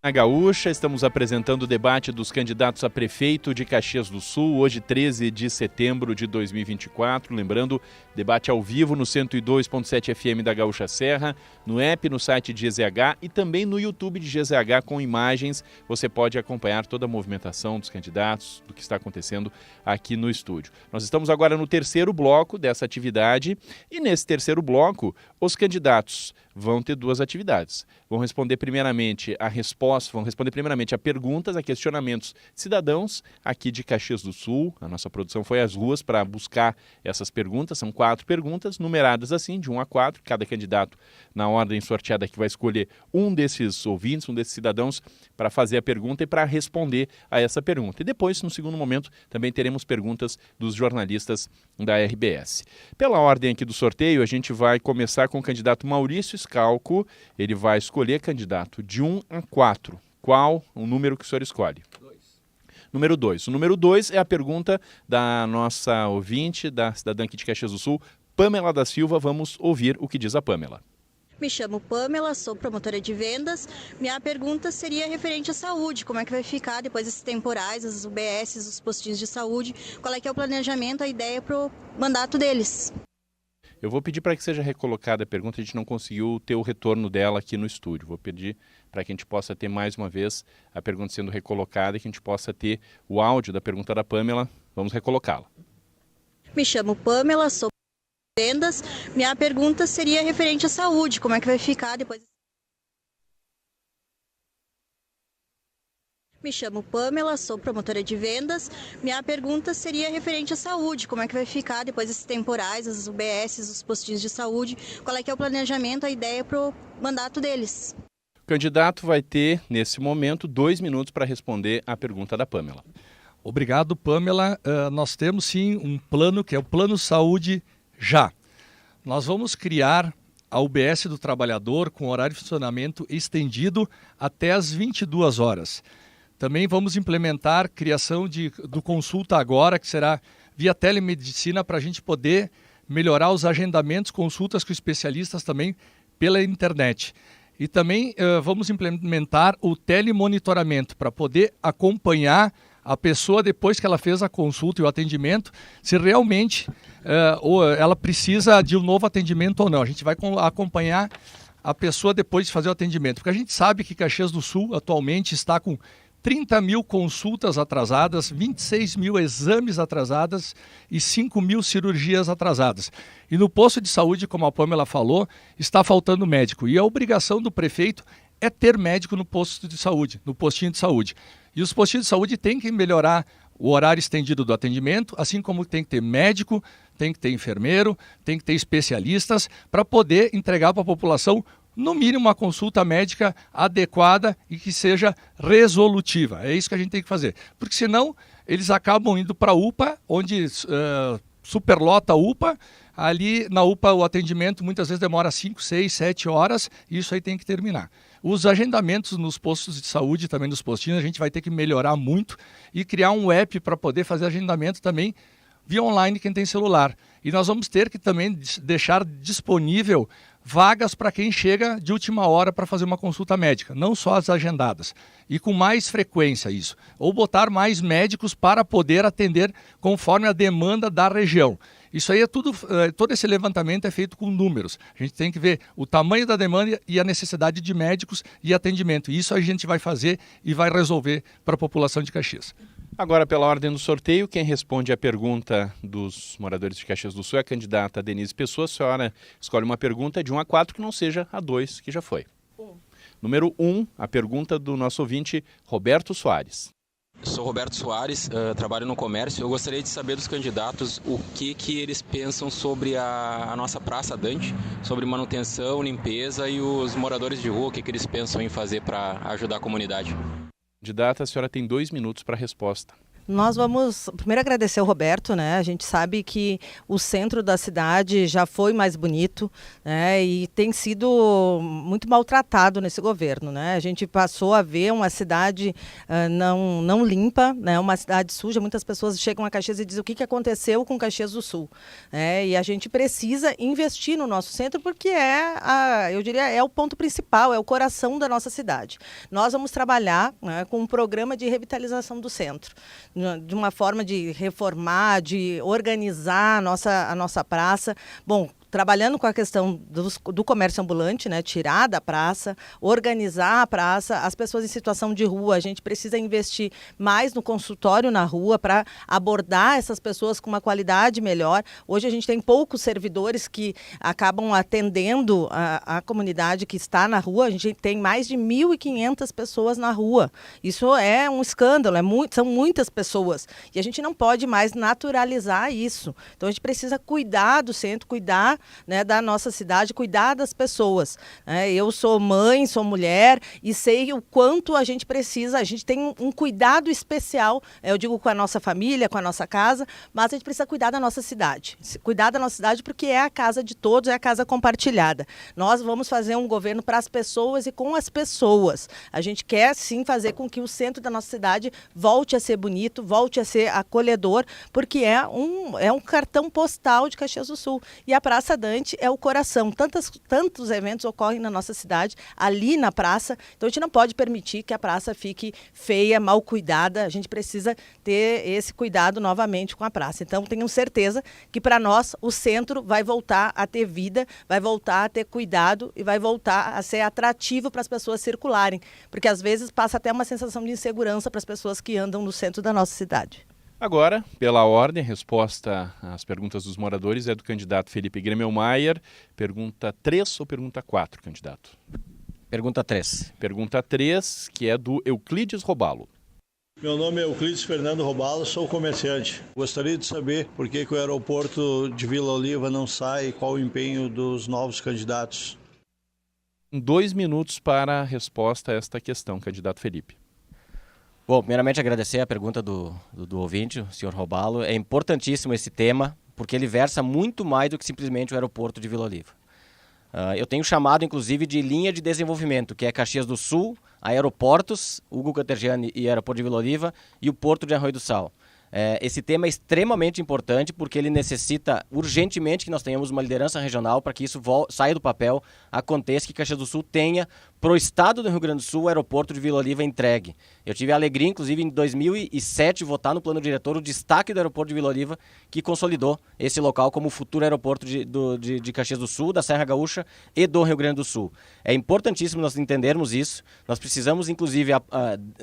Na Gaúcha, estamos apresentando o debate dos candidatos a prefeito de Caxias do Sul, hoje 13 de setembro de 2024. Lembrando, debate ao vivo no 102.7 FM da Gaúcha Serra, no app, no site de GZH e também no YouTube de GZH com imagens. Você pode acompanhar toda a movimentação dos candidatos, do que está acontecendo aqui no estúdio. Nós estamos agora no terceiro bloco dessa atividade e nesse terceiro bloco, os candidatos vão ter duas atividades. Vão responder primeiramente a perguntas, a questionamentos de cidadãos aqui de Caxias do Sul. A nossa produção foi às ruas para buscar essas perguntas. São 4 perguntas, numeradas assim, de 1 a 4. Cada candidato, na ordem sorteada, que vai escolher um desses ouvintes, um desses cidadãos, para fazer a pergunta e para responder a essa pergunta. E depois, no segundo momento, também teremos perguntas dos jornalistas da RBS. Pela ordem aqui do sorteio, a gente vai começar com o candidato Maurício Scalco. Ele vai escolher candidato de 1 a 4. Qual o número que o senhor escolhe? 2. Número 2. O número 2 é a pergunta da nossa ouvinte, da cidadã aqui de Caxias do Sul, Pamela da Silva. Vamos ouvir o que diz a Pamela. Me chamo Pamela, sou promotora de vendas. Minha pergunta seria referente à saúde. Como é que vai ficar depois desses temporais, as UBS, os postinhos de saúde? Qual é que é o planejamento, a ideia para o mandato deles? Eu vou pedir para que seja recolocada a pergunta, a gente não conseguiu ter o retorno dela aqui no estúdio. Vou pedir para que a gente possa ter mais uma vez a pergunta sendo recolocada e que a gente possa ter o áudio da pergunta da Pamela. Vamos recolocá-la. Me chamo Pamela, sou promotora de vendas. Minha pergunta seria referente à saúde. Como é que vai ficar depois? Me chamo Pamela, sou promotora de vendas. Minha pergunta seria referente à saúde. Como é que vai ficar depois desses temporais, as UBS, os postinhos de saúde? Qual é que é o planejamento, a ideia para o mandato deles? O candidato vai ter, nesse momento, 2 minutos para responder à pergunta da Pamela. Obrigado, Pamela. Nós temos sim um plano que é o Plano Saúde Já. Nós vamos criar a UBS do Trabalhador com horário de funcionamento estendido até às 22 horas. Também vamos implementar a criação do Consulta Agora, que será via telemedicina, para a gente poder melhorar os agendamentos, consultas com especialistas também pela internet. E também vamos implementar o telemonitoramento para poder acompanhar a pessoa depois que ela fez a consulta e o atendimento, se realmente ela precisa de um novo atendimento ou não. A gente vai acompanhar a pessoa depois de fazer o atendimento, porque a gente sabe que Caxias do Sul atualmente está com 30 mil consultas atrasadas, 26 mil exames atrasados e 5 mil cirurgias atrasadas. E no posto de saúde, como a Pamela falou, está faltando médico. E a obrigação do prefeito é ter médico no posto de saúde, no postinho de saúde. E os postinhos de saúde têm que melhorar o horário estendido do atendimento, assim como tem que ter médico, tem que ter enfermeiro, tem que ter especialistas para poder entregar para a população no mínimo uma consulta médica adequada e que seja resolutiva. É isso que a gente tem que fazer. Porque senão eles acabam indo para a UPA, onde superlota a UPA. Ali na UPA o atendimento muitas vezes demora 5, 6, 7 horas e isso aí tem que terminar. Os agendamentos nos postos de saúde, também nos postinhos, a gente vai ter que melhorar muito e criar um app para poder fazer agendamento também via online quem tem celular. E nós vamos ter que também deixar disponível vagas para quem chega de última hora para fazer uma consulta médica, não só as agendadas. E com mais frequência isso. Ou botar mais médicos para poder atender conforme a demanda da região. Isso aí é tudo, todo esse levantamento é feito com números. A gente tem que ver o tamanho da demanda e a necessidade de médicos e atendimento. Isso a gente vai fazer e vai resolver para a população de Caxias. Agora, pela ordem do sorteio, quem responde à pergunta dos moradores de Caxias do Sul é a candidata Denise Pessoa. A senhora escolhe uma pergunta de 1 a 4 que não seja a 2, que já foi. Número 1, a pergunta do nosso ouvinte Roberto Soares. Sou Roberto Soares, trabalho no comércio. Eu gostaria de saber dos candidatos o que eles pensam sobre a nossa Praça Dante, sobre manutenção, limpeza e os moradores de rua, o que eles pensam em fazer para ajudar a comunidade. Candidata, a senhora tem 2 minutos para a resposta. Nós vamos primeiro agradecer ao Roberto, né? A gente sabe que o centro da cidade já foi mais bonito, né? E tem sido muito maltratado nesse governo, né? A gente passou a ver uma cidade não limpa, né? Uma cidade suja. Muitas pessoas chegam a Caxias e dizem o que aconteceu com Caxias do Sul, né? E a gente precisa investir no nosso centro porque eu diria, é o ponto principal, é o coração da nossa cidade. Nós vamos trabalhar, né, com um programa de revitalização do centro, de uma forma de reformar, de organizar a nossa praça. Bom, trabalhando com a questão do comércio ambulante, né? Tirar da praça, organizar a praça, as pessoas em situação de rua, a gente precisa investir mais no consultório na rua para abordar essas pessoas com uma qualidade melhor. Hoje a gente tem poucos servidores que acabam atendendo a comunidade que está na rua, a gente tem mais de 1.500 pessoas na rua. Isso é um escândalo, são muitas pessoas e a gente não pode mais naturalizar isso. Então a gente precisa cuidar do centro, cuidar, né, da nossa cidade, cuidar das pessoas. Eu sou mãe, sou mulher e sei o quanto a gente precisa, a gente tem um cuidado especial, eu digo com a nossa família, com a nossa casa, mas a gente precisa cuidar da nossa cidade. Cuidar da nossa cidade porque é a casa de todos, é a casa compartilhada. Nós vamos fazer um governo para as pessoas e com as pessoas. A gente quer sim fazer com que o centro da nossa cidade volte a ser bonito, volte a ser acolhedor, porque é um cartão postal de Caxias do Sul. E a Praça Dante é o coração. Tantos eventos ocorrem na nossa cidade, ali na praça. Então a gente não pode permitir que a praça fique feia, mal cuidada. A gente precisa ter esse cuidado novamente com a praça. Então tenho certeza que para nós o centro vai voltar a ter vida, vai voltar a ter cuidado e vai voltar a ser atrativo para as pessoas circularem. Porque às vezes passa até uma sensação de insegurança para as pessoas que andam no centro da nossa cidade. Agora, pela ordem, a resposta às perguntas dos moradores é do candidato Felipe Gremmelmaier. Pergunta 3 ou pergunta 4, candidato? Pergunta 3. Pergunta 3, que é do Euclides Robalo. Meu nome é Euclides Fernando Robalo, sou comerciante. Gostaria de saber por que o aeroporto de Vila Oliva não sai e qual o empenho dos novos candidatos. 2 minutos para a resposta a esta questão, candidato Felipe. Bom, primeiramente agradecer a pergunta do ouvinte, o senhor Robalo. É importantíssimo esse tema, porque ele versa muito mais do que simplesmente o aeroporto de Vila Oliva. Eu tenho chamado, inclusive, de linha de desenvolvimento, que é Caxias do Sul, aeroportos, Hugo Cantergiani e aeroporto de Vila Oliva, e o Porto de Arroio do Sal. Esse tema é extremamente importante porque ele necessita urgentemente que nós tenhamos uma liderança regional para que isso saia do papel, aconteça, que Caxias do Sul tenha para o estado do Rio Grande do Sul o aeroporto de Vila Oliva entregue. Eu tive a alegria, inclusive, em 2007, votar no plano diretor o destaque do aeroporto de Vila Oliva, que consolidou esse local como o futuro aeroporto de Caxias do Sul, da Serra Gaúcha e do Rio Grande do Sul. É importantíssimo nós entendermos isso. Nós precisamos, inclusive,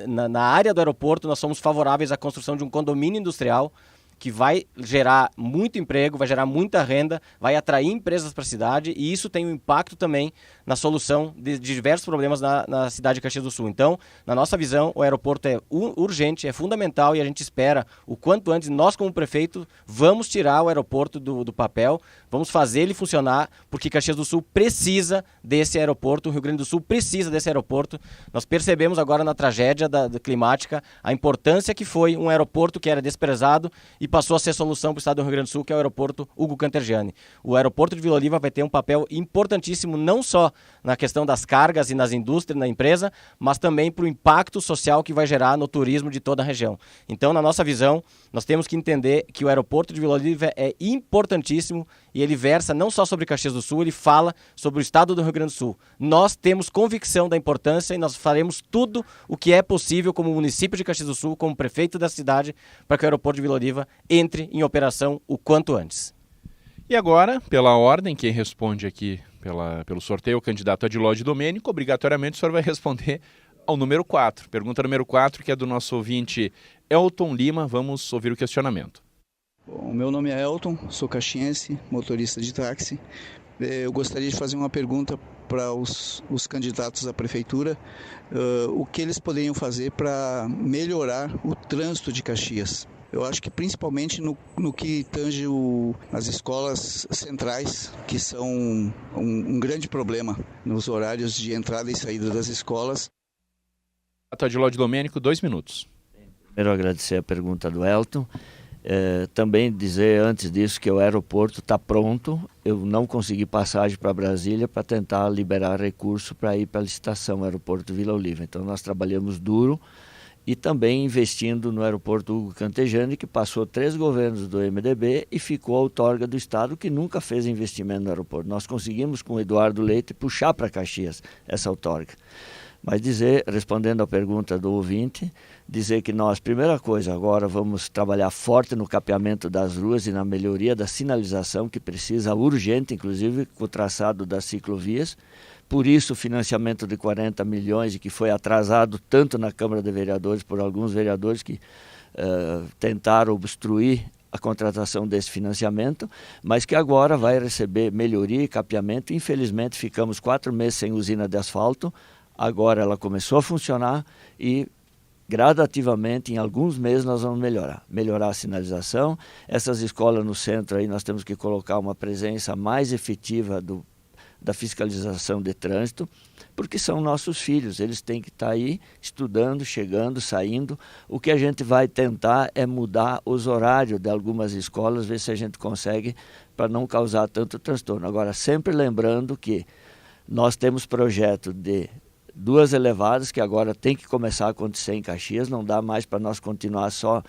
na área do aeroporto, nós somos favoráveis à construção de um condomínio industrial que vai gerar muito emprego, vai gerar muita renda, vai atrair empresas para a cidade e isso tem um impacto também na solução de diversos problemas na cidade de Caxias do Sul. Então, na nossa visão, o aeroporto é urgente, é fundamental e a gente espera o quanto antes, nós como prefeito, vamos tirar o aeroporto do papel, vamos fazer ele funcionar, porque Caxias do Sul precisa desse aeroporto, o Rio Grande do Sul precisa desse aeroporto. Nós percebemos agora na tragédia da climática a importância que foi um aeroporto que era desprezado e passou a ser solução para o estado do Rio Grande do Sul, que é o aeroporto Hugo Cantergiani. O aeroporto de Vila Oliva vai ter um papel importantíssimo, não só na questão das cargas e nas indústrias, na empresa, mas também para o impacto social que vai gerar no turismo de toda a região. Então, na nossa visão, nós temos que entender que o aeroporto de Vila Oliva é importantíssimo e ele versa não só sobre Caxias do Sul, ele fala sobre o estado do Rio Grande do Sul. Nós temos convicção da importância e nós faremos tudo o que é possível como município de Caxias do Sul, como prefeito da cidade, para que o aeroporto de Vila Oliva entre em operação o quanto antes. E agora, pela ordem, quem responde aqui pelo sorteio, o candidato Adilóide Domênico, obrigatoriamente o senhor vai responder ao número 4. Pergunta número 4, que é do nosso ouvinte Elton Lima. Vamos ouvir o questionamento. Bom, meu nome é Elton, sou caxiense, motorista de táxi. Eu gostaria de fazer uma pergunta para os candidatos à prefeitura. O que eles poderiam fazer para melhorar o trânsito de Caxias? Eu acho que principalmente no que tange as escolas centrais, que são um grande problema nos horários de entrada e saída das escolas. Adilóide Domênico, 2 minutos. Primeiro agradecer a pergunta do Elton. Também dizer antes disso que o aeroporto está pronto. Eu não consegui passagem para Brasília para tentar liberar recurso para ir para a licitação aeroporto Vila Oliva. Então nós trabalhamos duro e também investindo no aeroporto Hugo Cantejani, que passou 3 governos do MDB e ficou a outorga do Estado, que nunca fez investimento no aeroporto. Nós conseguimos com o Eduardo Leite puxar para Caxias essa outorga. Mas respondendo à pergunta do ouvinte, dizer que nós, primeira coisa, agora vamos trabalhar forte no capeamento das ruas e na melhoria da sinalização, que precisa urgente, inclusive com o traçado das ciclovias. Por isso o financiamento de 40 milhões, que foi atrasado tanto na Câmara de Vereadores por alguns vereadores que tentaram obstruir a contratação desse financiamento, mas que agora vai receber melhoria e capeamento. Infelizmente ficamos 4 meses sem usina de asfalto. Agora ela começou a funcionar e gradativamente, em alguns meses, nós vamos melhorar a sinalização. Essas escolas no centro aí nós temos que colocar uma presença mais efetiva da fiscalização de trânsito, porque são nossos filhos, eles têm que estar aí estudando, chegando, saindo. O que a gente vai tentar é mudar os horários de algumas escolas, ver se a gente consegue, para não causar tanto transtorno. Agora, sempre lembrando que nós temos projeto de 2 elevadas, que agora tem que começar a acontecer em Caxias, não dá mais para nós continuar só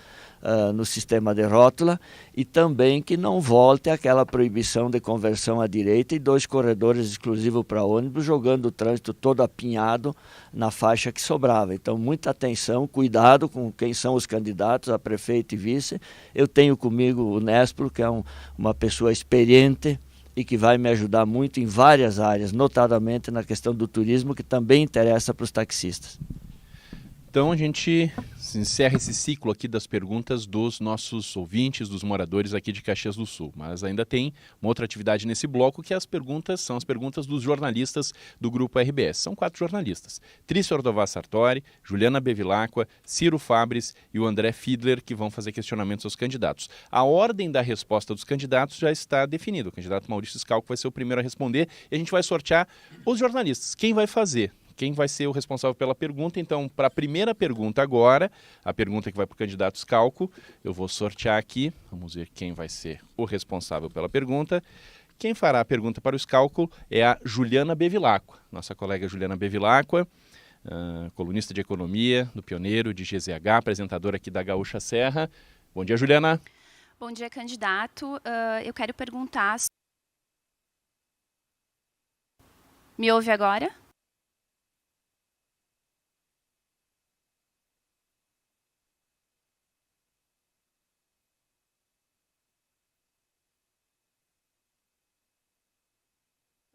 no sistema de rótula, e também que não volte aquela proibição de conversão à direita e 2 corredores exclusivos para ônibus, jogando o trânsito todo apinhado na faixa que sobrava. Então, muita atenção, cuidado com quem são os candidatos a prefeito e vice. Eu tenho comigo o Nespro, que é uma pessoa experiente, e que vai me ajudar muito em várias áreas, notadamente na questão do turismo, que também interessa para os taxistas. Então a gente encerra esse ciclo aqui das perguntas dos nossos ouvintes, dos moradores aqui de Caxias do Sul. Mas ainda tem uma outra atividade nesse bloco, que são as perguntas dos jornalistas do Grupo RBS. São 4 jornalistas: Trício Ordová Sartori, Juliana Bevilacqua, Ciro Fabres e o André Fiedler, que vão fazer questionamentos aos candidatos. A ordem da resposta dos candidatos já está definida. O candidato Maurício Schalck vai ser o primeiro a responder e a gente vai sortear os jornalistas. Quem vai fazer? Quem vai ser o responsável pela pergunta? Então, para a primeira pergunta agora, a pergunta que vai para o candidato Schalck, eu vou sortear aqui. Vamos ver quem vai ser o responsável pela pergunta. Quem fará a pergunta para o Schalck é a Juliana Bevilacqua, nossa colega Juliana Bevilacqua, colunista de economia do Pioneiro, de GZH, apresentadora aqui da Gaúcha Serra. Bom dia, Juliana. Bom dia, candidato. Eu quero perguntar... Me ouve agora?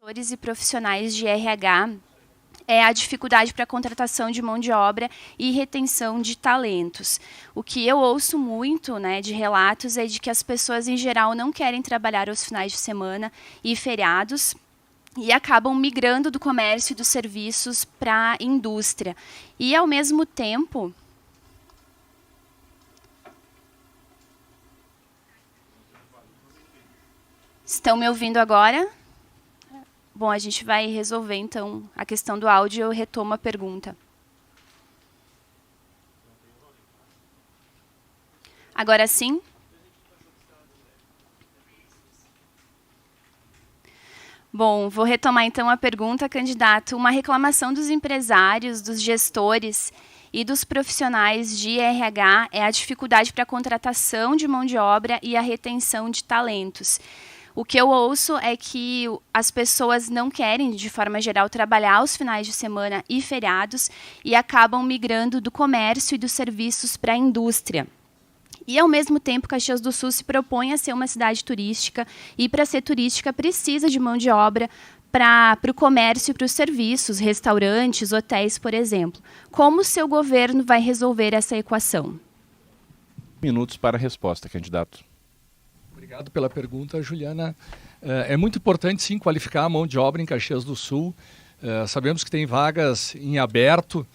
E profissionais de RH é a dificuldade para a contratação de mão de obra e retenção de talentos. O que eu ouço muito, de relatos é de que as pessoas em geral não querem trabalhar aos finais de semana e feriados e acabam migrando do comércio e dos serviços para a indústria. E ao mesmo tempo... Estão me ouvindo agora? Bom, a gente vai resolver, então, a questão do áudio e eu retomo a pergunta. Agora sim? Bom, vou retomar, então, a pergunta, candidato. Uma reclamação dos empresários, dos gestores e dos profissionais de RH é a dificuldade para a contratação de mão de obra e a retenção de talentos. O que eu ouço é que as pessoas não querem, de forma geral, trabalhar aos finais de semana e feriados e acabam migrando do comércio e dos serviços para a indústria. E, ao mesmo tempo, Caxias do Sul se propõe a ser uma cidade turística e, para ser turística, precisa de mão de obra para o comércio e para os serviços, restaurantes, hotéis, por exemplo. Como o seu governo vai resolver essa equação? Minutos para a resposta, candidato. Obrigado pela pergunta, Juliana. É muito importante, sim, qualificar a mão de obra em Caxias do Sul. Sabemos que tem vagas em aberto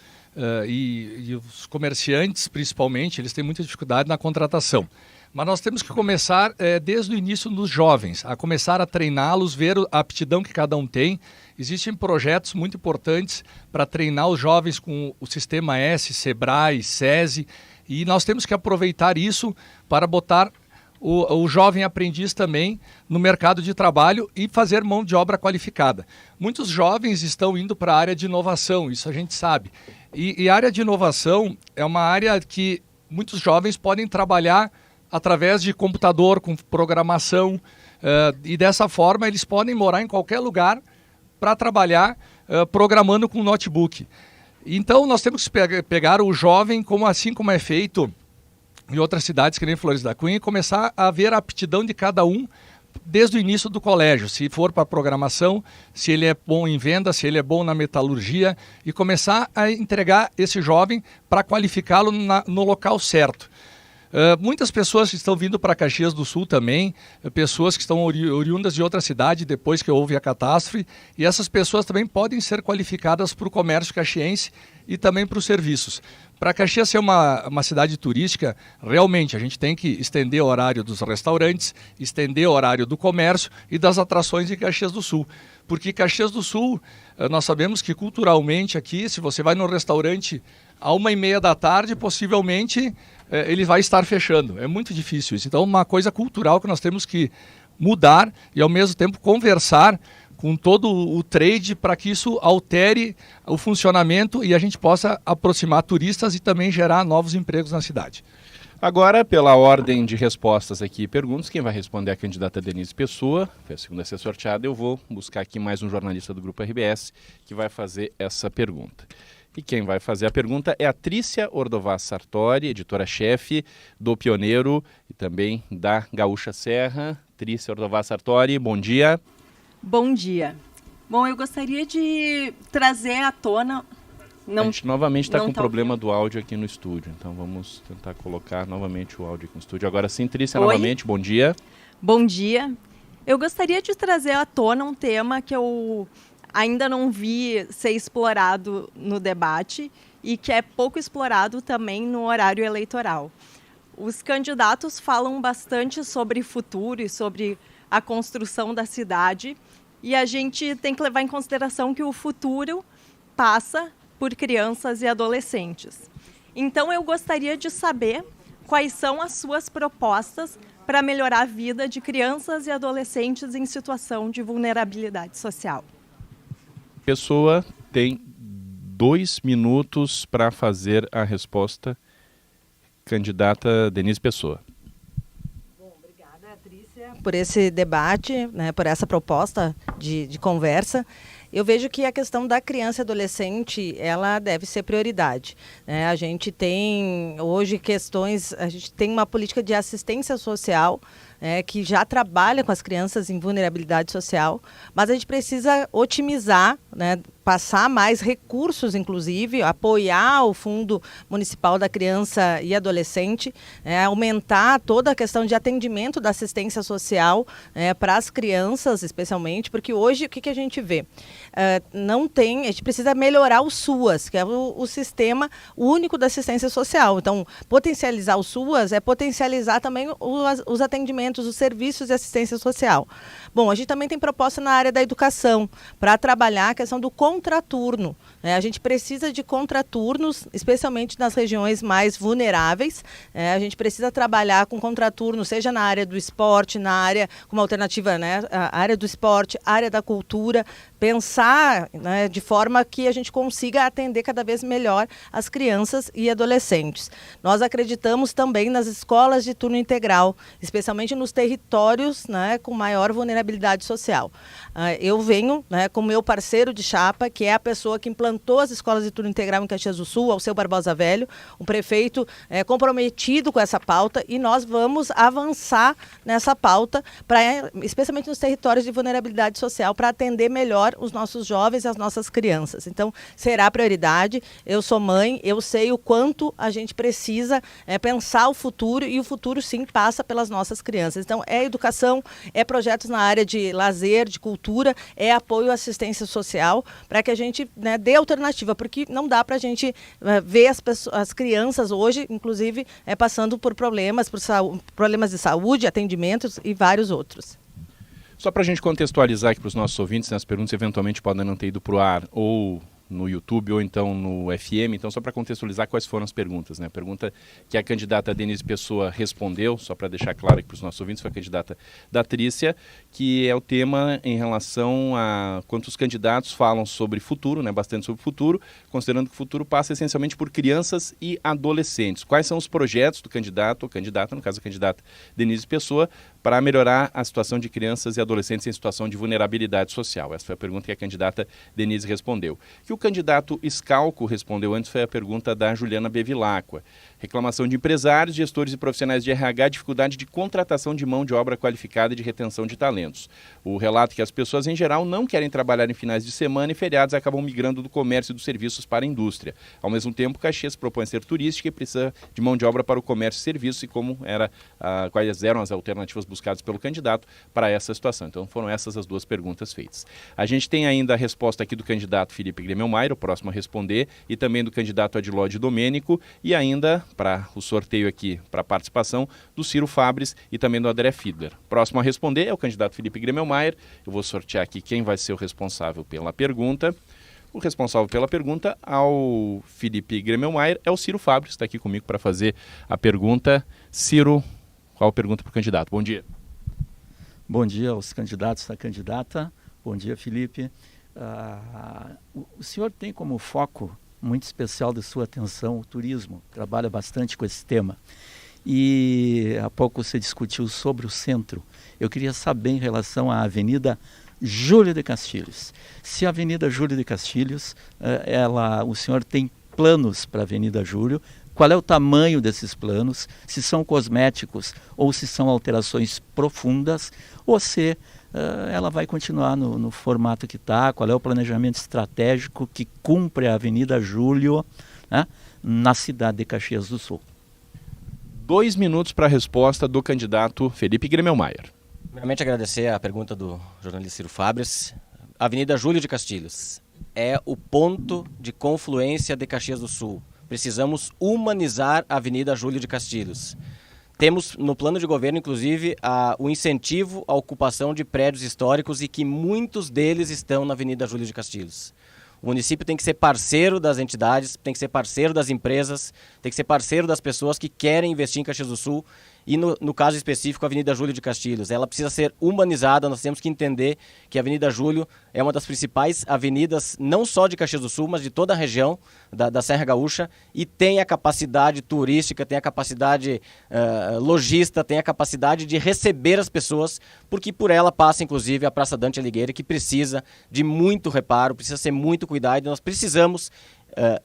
e os comerciantes, principalmente, eles têm muita dificuldade na contratação. Mas nós temos que começar desde o início nos jovens, a começar a treiná-los, ver a aptidão que cada um tem. Existem projetos muito importantes para treinar os jovens com o Sistema S, Sebrae, SESI, E nós temos que aproveitar isso para botar o jovem aprendiz também no mercado de trabalho e fazer mão de obra qualificada. Muitos jovens estão indo para a área de inovação, isso a gente sabe. E a área de inovação é uma área que muitos jovens podem trabalhar através de computador, com programação, e dessa forma eles podem morar em qualquer lugar para trabalhar programando com notebook. Então nós temos que pegar o jovem, assim como é feito em outras cidades, que nem Flores da Cunha, e começar a ver a aptidão de cada um desde o início do colégio. Se for para programação, se ele é bom em venda, se ele é bom na metalurgia, e começar a entregar esse jovem para qualificá-lo no local certo. Muitas pessoas estão vindo para Caxias do Sul também, pessoas que estão oriundas de outra cidade depois que houve a catástrofe, e essas pessoas também podem ser qualificadas para o comércio caxiense e também para os serviços. Para Caxias ser uma cidade turística, realmente a gente tem que estender o horário dos restaurantes, estender o horário do comércio e das atrações em Caxias do Sul. Porque Caxias do Sul, nós sabemos que culturalmente aqui, se você vai no restaurante à 1h30 da tarde, possivelmente ele vai estar fechando. É muito difícil isso. Então, uma coisa cultural que nós temos que mudar e, ao mesmo tempo, conversar com todo o trade para que isso altere o funcionamento e a gente possa aproximar turistas e também gerar novos empregos na cidade. Agora, pela ordem de respostas aqui e perguntas, quem vai responder é a candidata Denise Pessoa, foi a segunda a ser sorteada. Eu vou buscar aqui mais um jornalista do Grupo RBS que vai fazer essa pergunta. E quem vai fazer a pergunta é a Trícia Ordovás Sartori, editora-chefe do Pioneiro e também da Gaúcha Serra. Trícia Ordovás Sartori, bom dia. Bom dia. Bom, eu gostaria de trazer à tona... A gente novamente está com problema do áudio aqui no estúdio, então vamos tentar colocar novamente o áudio aqui no estúdio. Agora sim, Trícia, novamente, bom dia. Bom dia. Eu gostaria de trazer à tona um tema que eu ainda não vi ser explorado no debate e que é pouco explorado também no horário eleitoral. Os candidatos falam bastante sobre futuro e sobre a construção da cidade, e a gente tem que levar em consideração que o futuro passa por crianças e adolescentes. Então, eu gostaria de saber quais são as suas propostas para melhorar a vida de crianças e adolescentes em situação de vulnerabilidade social. Pessoa tem 2 minutos para fazer a resposta. Candidata Denise Pessoa. Por esse debate, né, por essa proposta de conversa. Eu vejo que a questão da criança e adolescente, ela deve ser prioridade. Né? A gente tem hoje a gente tem uma política de assistência social que já trabalha com as crianças em vulnerabilidade social, mas a gente precisa otimizar, né, passar mais recursos, inclusive, apoiar o Fundo Municipal da Criança e Adolescente, aumentar toda a questão de atendimento da assistência social para as crianças, especialmente, porque hoje o que a gente vê? A gente precisa melhorar o SUAS, que é o Sistema Único da Assistência Social. Então, potencializar o SUAS é potencializar também os atendimentos, os serviços de assistência social. Bom, a gente também tem proposta na área da educação, para trabalhar a questão do contraturno. A gente precisa de contraturnos, especialmente nas regiões mais vulneráveis. A gente precisa trabalhar com contraturno, seja na área do esporte, na área como alternativa, né, a área do esporte, a área da cultura, pensar, né, de forma que a gente consiga atender cada vez melhor as crianças e adolescentes. Nós acreditamos também nas escolas de turno integral, especialmente nos territórios, né, com maior vulnerabilidade social. Eu venho, né, com meu parceiro de chapa, que é a pessoa que implantou as escolas de turno integral em Caxias do Sul, Alceu Barbosa Velho, um prefeito comprometido com essa pauta, e nós vamos avançar nessa pauta, especialmente nos territórios de vulnerabilidade social, para atender melhor os nossos jovens e as nossas crianças. Então, será prioridade. Eu sou mãe, eu sei o quanto a gente precisa pensar o futuro, e o futuro, sim, passa pelas nossas crianças. Então, é educação, é projetos na área de lazer, de cultura, é apoio à assistência social, para que a gente, né, dê alternativa, porque não dá para a gente ver as crianças hoje, inclusive, passando por problemas de saúde, atendimentos e vários outros. Só para a gente contextualizar aqui para os nossos ouvintes, né, as perguntas eventualmente podem não ter ido para o ar ou no YouTube ou então no FM. Então, só para contextualizar quais foram as perguntas, né? A pergunta que a candidata Denise Pessoa respondeu, só para deixar claro aqui para os nossos ouvintes, foi a candidata da Trícia, que é o tema em relação a quantos candidatos falam sobre futuro, né? Bastante sobre futuro, considerando que o futuro passa essencialmente por crianças e adolescentes. Quais são os projetos do candidato ou candidata, no caso a candidata Denise Pessoa, para melhorar a situação de crianças e adolescentes em situação de vulnerabilidade social? Essa foi a pergunta que a candidata Denise respondeu. Que o candidato Scalco respondeu antes foi a pergunta da Juliana Bevilacqua. Reclamação de empresários, gestores e profissionais de RH, dificuldade de contratação de mão de obra qualificada e de retenção de talentos. O relato que as pessoas em geral não querem trabalhar em finais de semana e feriados e acabam migrando do comércio e dos serviços para a indústria. Ao mesmo tempo, Caxias propõe ser turística e precisa de mão de obra para o comércio e serviços e quais eram as alternativas buscadas pelo candidato para essa situação. Então foram essas as duas perguntas feitas. A gente tem ainda a resposta aqui do candidato Felipe Gremelmaier, o próximo a responder, e também do candidato Adilódio Domênico, e ainda para o sorteio aqui, para a participação do Ciro Fabres e também do André Fiedler. Próximo a responder é o candidato Felipe Gremelmaier. Eu vou sortear aqui quem vai ser o responsável pela pergunta. O responsável pela pergunta ao Felipe Gremelmaier é o Ciro Fabres, está aqui comigo para fazer a pergunta. Ciro, qual a pergunta para o candidato? Bom dia. Bom dia aos candidatos da candidata. Bom dia, Felipe. O senhor tem como foco muito especial de sua atenção o turismo, trabalha bastante com esse tema. E há pouco você discutiu sobre o centro. Eu queria saber em relação à Avenida Júlio de Castilhos. Se a Avenida Júlio de Castilhos, o senhor tem planos para a Avenida Júlio, qual é o tamanho desses planos, se são cosméticos ou se são alterações profundas, ou se ela vai continuar no formato que está, qual é o planejamento estratégico que cumpre a Avenida Júlio, né, na cidade de Caxias do Sul. 2 minutos para a resposta do candidato Felipe Gremelmaier. Primeiramente agradecer a pergunta do jornalista Ciro Fabres. Avenida Júlio de Castilhos é o ponto de confluência de Caxias do Sul. Precisamos humanizar a Avenida Júlio de Castilhos. Temos no plano de governo, inclusive, o incentivo à ocupação de prédios históricos e que muitos deles estão na Avenida Júlio de Castilhos. O município tem que ser parceiro das entidades, tem que ser parceiro das empresas, tem que ser parceiro das pessoas que querem investir em Caxias do Sul. E no caso específico, a Avenida Júlio de Castilhos, ela precisa ser humanizada. Nós temos que entender que a Avenida Júlio é uma das principais avenidas, não só de Caxias do Sul, mas de toda a região da Serra Gaúcha, e tem a capacidade turística, tem a capacidade logística, tem a capacidade de receber as pessoas, porque por ela passa, inclusive, a Praça Dante Alighieri, que precisa de muito reparo, precisa ser muito cuidado, e nós precisamos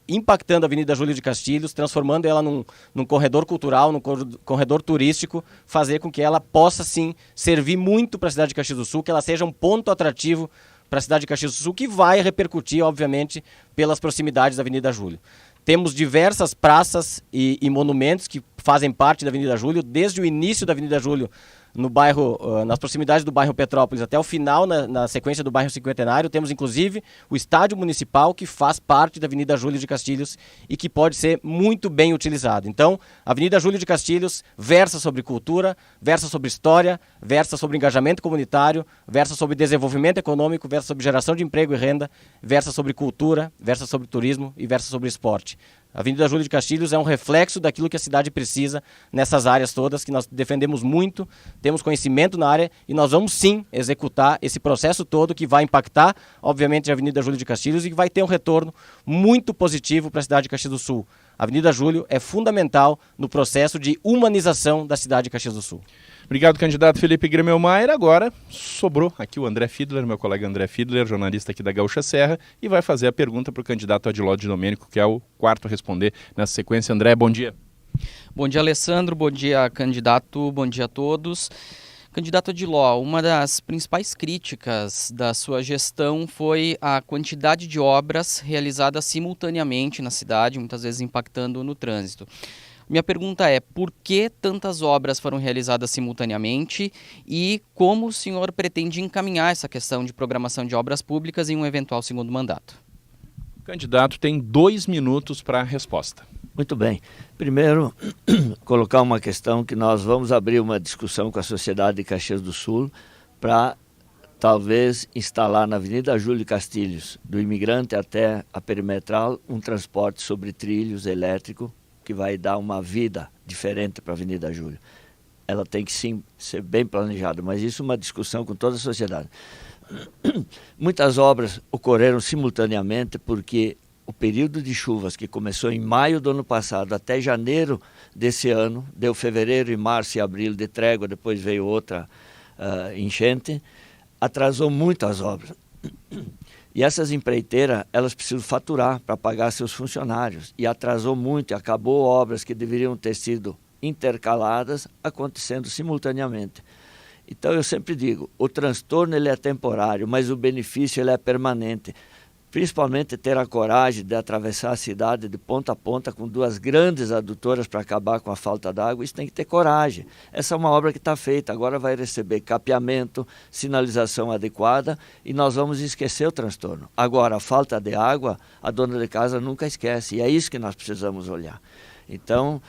impactando a Avenida Júlio de Castilhos, transformando ela num corredor cultural, num corredor turístico, fazer com que ela possa sim servir muito para a cidade de Caxias do Sul, que ela seja um ponto atrativo para a cidade de Caxias do Sul, que vai repercutir, obviamente, pelas proximidades da Avenida Júlio. Temos diversas praças e monumentos que fazem parte da Avenida Júlio, desde o início da Avenida Júlio, no bairro, nas proximidades do bairro Petrópolis até o final, na sequência do bairro Cinquentenário. Temos inclusive o estádio municipal, que faz parte da Avenida Júlio de Castilhos e que pode ser muito bem utilizado. Então, a Avenida Júlio de Castilhos versa sobre cultura, versa sobre história, versa sobre engajamento comunitário, versa sobre desenvolvimento econômico, versa sobre geração de emprego e renda, versa sobre cultura, versa sobre turismo e versa sobre esporte. A Avenida Júlio de Castilhos é um reflexo daquilo que a cidade precisa nessas áreas todas, que nós defendemos muito, temos conhecimento na área e nós vamos sim executar esse processo todo que vai impactar, obviamente, a Avenida Júlio de Castilhos e que vai ter um retorno muito positivo para a cidade de Caxias do Sul. A Avenida Júlio é fundamental no processo de humanização da cidade de Caxias do Sul. Obrigado, candidato Felipe Gremelmaier. Agora sobrou aqui o André Fiedler, meu colega André Fiedler, jornalista aqui da Gaúcha Serra, e vai fazer a pergunta para o candidato Adilódio Domênico, que é o quarto a responder nessa sequência. André, bom dia. Bom dia, Alessandro. Bom dia, candidato. Bom dia a todos. Candidato Adiló, uma das principais críticas da sua gestão foi a quantidade de obras realizadas simultaneamente na cidade, muitas vezes impactando no trânsito. Minha pergunta é, por que tantas obras foram realizadas simultaneamente e como o senhor pretende encaminhar essa questão de programação de obras públicas em um eventual segundo mandato? O candidato tem 2 minutos para a resposta. Muito bem. Primeiro, colocar uma questão que nós vamos abrir uma discussão com a sociedade de Caxias do Sul para talvez instalar na Avenida Júlio Castilhos, do Imigrante até a Perimetral, um transporte sobre trilhos elétrico que vai dar uma vida diferente para a Avenida Júlio. Ela tem que sim ser bem planejada, mas isso é uma discussão com toda a sociedade. Muitas obras ocorreram simultaneamente porque o período de chuvas que começou em maio do ano passado até janeiro desse ano, deu fevereiro e março e abril de trégua, depois veio outra enchente, atrasou muito as obras. E essas empreiteiras, elas precisam faturar para pagar seus funcionários. E atrasou muito, e acabou obras que deveriam ter sido intercaladas, acontecendo simultaneamente. Então eu sempre digo, o transtorno ele é temporário, mas o benefício ele é permanente. Principalmente ter a coragem de atravessar a cidade de ponta a ponta com 2 grandes adutoras para acabar com a falta d'água, isso tem que ter coragem. Essa é uma obra que está feita, agora vai receber capeamento, sinalização adequada e nós vamos esquecer o transtorno. Agora, a falta de água, a dona de casa nunca esquece e é isso que nós precisamos olhar. Então,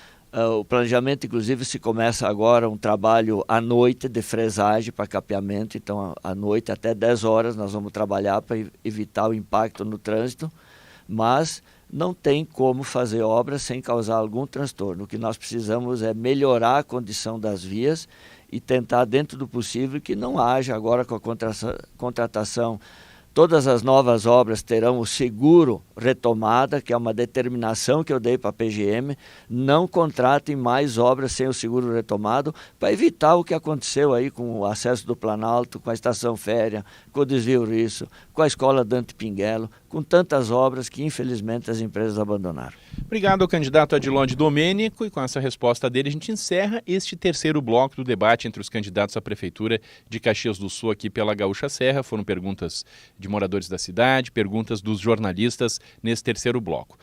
o planejamento, inclusive, se começa agora um trabalho à noite de fresagem para capeamento. Então, à noite, até 10 horas, nós vamos trabalhar para evitar o impacto no trânsito. Mas não tem como fazer obra sem causar algum transtorno. O que nós precisamos é melhorar a condição das vias e tentar, dentro do possível, que não haja agora com a contratação. Todas as novas obras terão o seguro retomada, que é uma determinação que eu dei para a PGM. Não contratem mais obras sem o seguro retomado, para evitar o que aconteceu aí com o acesso do Planalto, com a Estação Férrea, com o Desvio Risso, com a Escola Dante Pinguelo, com tantas obras que infelizmente as empresas abandonaram. Obrigado ao candidato Adilonde Domênico, e com essa resposta dele a gente encerra este terceiro bloco do debate entre os candidatos à Prefeitura de Caxias do Sul aqui pela Gaúcha Serra. Foram perguntas de moradores da cidade, perguntas dos jornalistas nesse terceiro bloco.